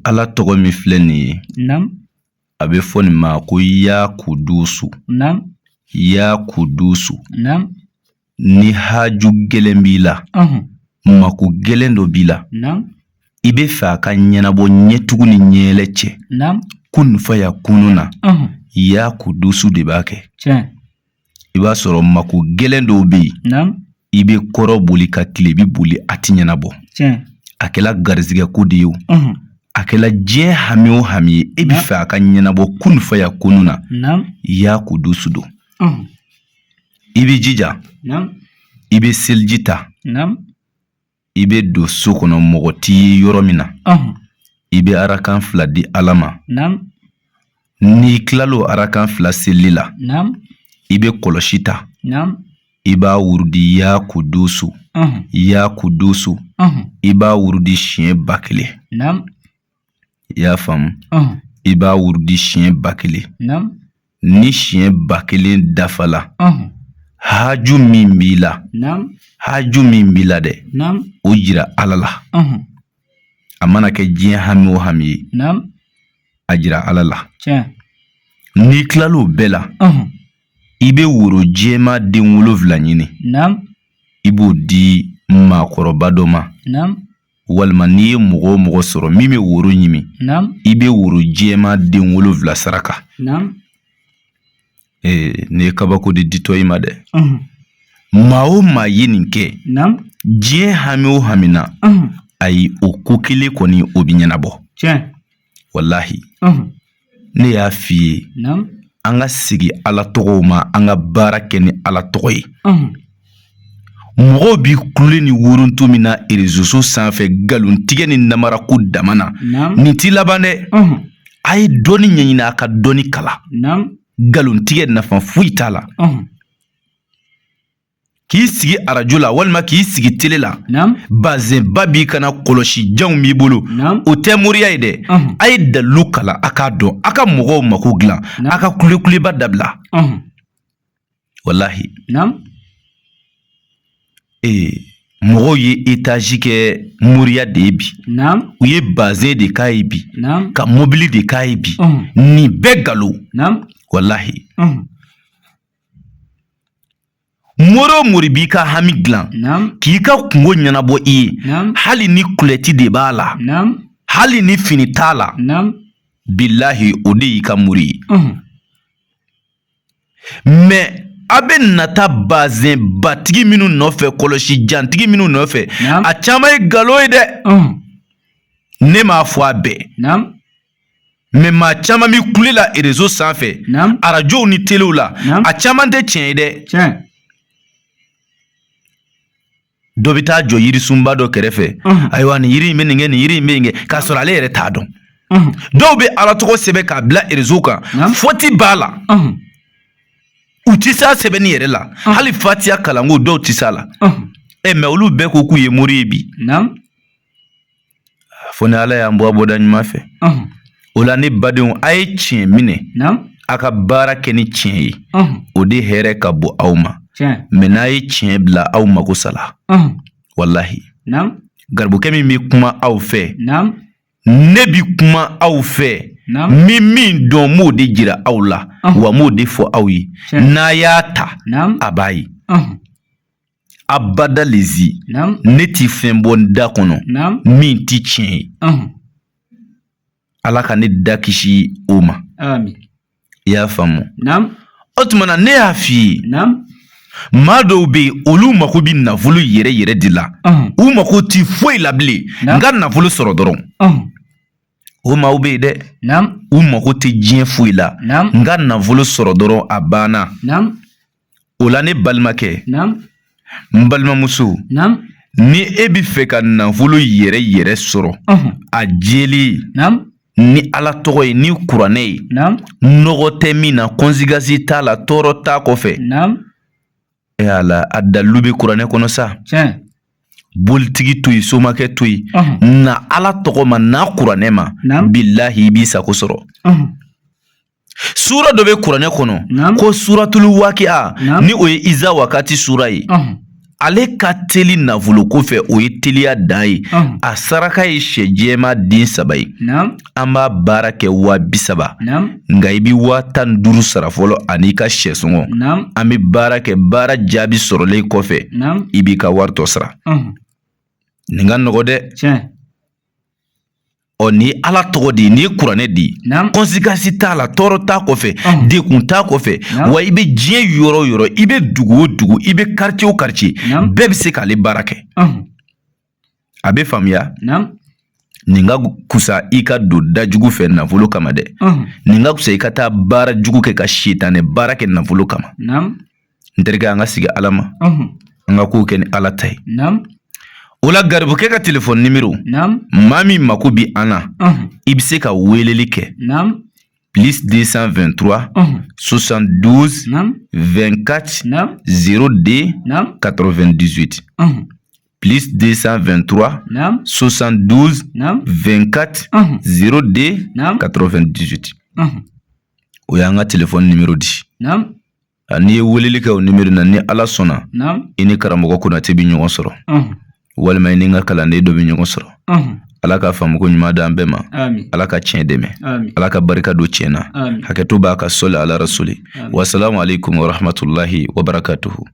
ala tɔgɔ min filɛ nin ye Naam. a bɛ fɔ nin ma ko ya kudusu. Naam. Ya kudusu. Naam. Ni haju gɛlɛn b'i la mako gɛlɛn dɔ b'i la Naam. I bɛ fɛ a ka ɲɛnabɔ ɲɛtugu ni ɲɛɛlɛ cɛ Naam. kun faya kunu na ya kudusu de b'a kɛ Tiɲɛ. I b'a sɔrɔ mako gɛlɛn dɔw bɛ yen Naam. I bɛ kɔrɔ boli ka tilebi boli a ti ɲɛnabɔ Tiɲɛ. a kɛla garizigɛ ko de ye o a kɛla diɲɛ hami o hami ye I bɛ fɛ a ka ɲɛnabɔ kun faya kunu na Naam. ya kudusu don I bɛ jija Naam. I bɛ seliji ta Naam. I bɛ don so kɔnɔ mɔgɔ t'i ye yɔrɔ min na I bɛ arakan 2 di Ala ma Naam. n'i kilalo arakan 2 seli la Naam. I bɛ kɔlɔsi ta Naam. I b'a wurudi ya kudusu ya kudusu I b'a wurudi siɲɛ 1000 Naam. I y'a faamu I b'a wurudi siɲɛ 1000 Naam. ni siɲɛ 1000 dafala haju min b'i la Naam. haju min b'i la dɛ Naam. o jira Ala la a mana kɛ diɲɛ hami o hami ye Naam. a jira Ala la Tiɲɛ. n'i kilalo bɛɛ la I bɛ woro jɛma den 7 ɲini Naam. I b'o di maakɔrɔba dɔ ma Naam. walima n'i ye mɔgɔ o mɔgɔ sɔrɔ min bɛ woro ɲimi Naam. I bɛ woro jɛma den 7 saraka Naam. ne ye kabako de ditɔ I ma dɛ maa o maa ye nin kɛ Naam. diɲɛ hami o hami na ayi o ko kelen kɔni o bɛ ɲɛnabɔ Tiɲɛ. wallahi ne y'a f'i ye Naam. an ka sigi Ala tɔgɔw ma an ka baara kɛ ni Ala tɔgɔ ye mɔgɔw bi kule ni woronto min na réseau sanfɛ galontigɛ ni namara ko dama na nin ti laban dɛ a ye dɔnni ɲɛɲini a ka dɔnni kala galontigɛ nafa foyi t'a la k'i sigi arajo la walima k'i sigi télé la bazɛnba b'i kana kɔlɔsi janw b'i bolo o tɛ moriya ye dɛ a ye dalilu kala a k'a dɔn a ka mɔgɔw mako dilan a ka kulekuleba dabila wallahi mɔgɔw ye étage kɛ moriya de ye bi u ye bazɛn de k'a ye bi ka mobili de k'a ye bi nin bɛɛ galo wallahi mori o mori b'i ka hami dilan k'i ka kungo ɲɛnabɔ I ye hali ni kulɛti de b'a la hali ni fini t'a la billahi o de y'i ka mori ye mais a bɛ nata bazɛn batigi minnu nɔfɛ kɔlɔsi jantigi minnu nɔfɛ a caman ye galo ye dɛ ne m'a fɔ a bɛɛ mais maa caman bi kule la réseau sanfɛ arajow ni téléw la a caman tɛ tiɲɛ ye dɛ dɔ bɛ taa jɔ yirisunba dɔ kɛrɛfɛ ayiwa nin yiri in bɛ nin kɛ nin yiri in bɛ nin kɛ k'a sɔrɔ ale yɛrɛ t'a dɔn dɔw bɛ Ala tɔgɔ sɛbɛn k'a bila réseau kan fɔti b'a la u ti s'a sɛbɛnni yɛrɛ la hali fatiya kalanko dɔw ti s'a la mais olu bɛɛ ko k'u ye mori ye bi fɔ ni Ala y'an bɔ a bɔda ɲuman fɛ o la ne badenw a ye tiɲɛ minɛ a ka baara kɛ ni tiɲɛ ye o de hɛrɛ ka bon aw ma mais n'a ye tiɲɛ bila aw mago sala wallahi garibukɛ min bɛ kuma aw fɛ ne bi kuma aw fɛ min dɔn m'o de jira aw la wa m'o de fɔ aw ye n'a y'a ta a b'a ye abada lezi ne ti fɛn bɔ n da kɔnɔ min ti tiɲɛ ye Ala ka ne da kisi o ma i y'a faamu o tuma na ne y'a f'i ye maa dɔw bɛ yen olu mako bɛ nafolo yɛrɛ yɛrɛ de la u mako ti foyi la bilen n ka nafolo sɔrɔ dɔrɔn o maaw bɛ yen dɛ u mako tɛ diɲɛ foyi la n ka nafolo sɔrɔ dɔrɔn a banna o la ne balimakɛ n balimamuso ni e bɛ fɛ ka nafolo yɛrɛ yɛrɛ sɔrɔ a jeli ni Ala tɔgɔ ye ni kuranɛ ye nɔgɔ tɛ min na consigansi t'a la tɔɔrɔ t'a kɔfɛ Ala a dalilu bɛ kuranɛ kɔnɔ sa bolitigi to yen somakɛ to yen na Ala tɔgɔ ma n'a kuranɛ ma billahi I b'i sago sɔrɔ sura dɔ bɛ kuranɛ kɔnɔ ko suratul waqi'a ni o ye Iza wakati sura ye ale ka teli nafolo ko fɛ o ye teliya dan ye a saraka ye sɛ jɛma den 3 ye an b'a baara kɛ 30,000 nka i bi 15,000 sara fɔlɔ ani ka sɛ sɔngɔ an bɛ baara kɛ baara jaabi sɔrɔlen kɔfɛ i b'i ka wari tɔ sara nin ka nɔgɔ dɛ ni ala tɔgɔ di ni kuranɛ di conséquence t'a la tɔɔrɔ t'a kɔfɛ dekun t'a kɔfɛ wa i bɛ diɲɛ yɔrɔ o yɔrɔ i bɛ dugu o dugu i bɛ quartier o quartier bɛɛ bɛ se k'ale baara kɛ a bɛ faamuya nin ka kusa i ka don dajugu fɛ nafolo kama dɛ nin ka kusa i ka taa baara jugu kɛ ka sitanɛ baara kɛ nafolo kama n terikɛ an ka sigi ala ma an ka kow kɛ ni ala ta ye o la garibukɛ ka téléphone numéro maa min mako bi an na i bɛ se ka weleli kɛ plus 223 72 24 02 98 plus 223 72 24 02 98 o y'an ka téléphone numéro di n'i ye weleli kɛ o numéro na ni ala sɔnna i ni karamɔgɔ Konaté bi ɲɔgɔn sɔrɔ walima i ni n ka kalanden dɔ bi ɲɔgɔn sɔrɔ ala ka faamuko ɲuman d'an bɛɛ ma ala ka tiɲɛ dɛmɛ ala ka barika don tiɲɛ na hakɛto b'a ka sɔli ala rasuli wasalamu alaikum wa rahmatulahi wa barakatuhu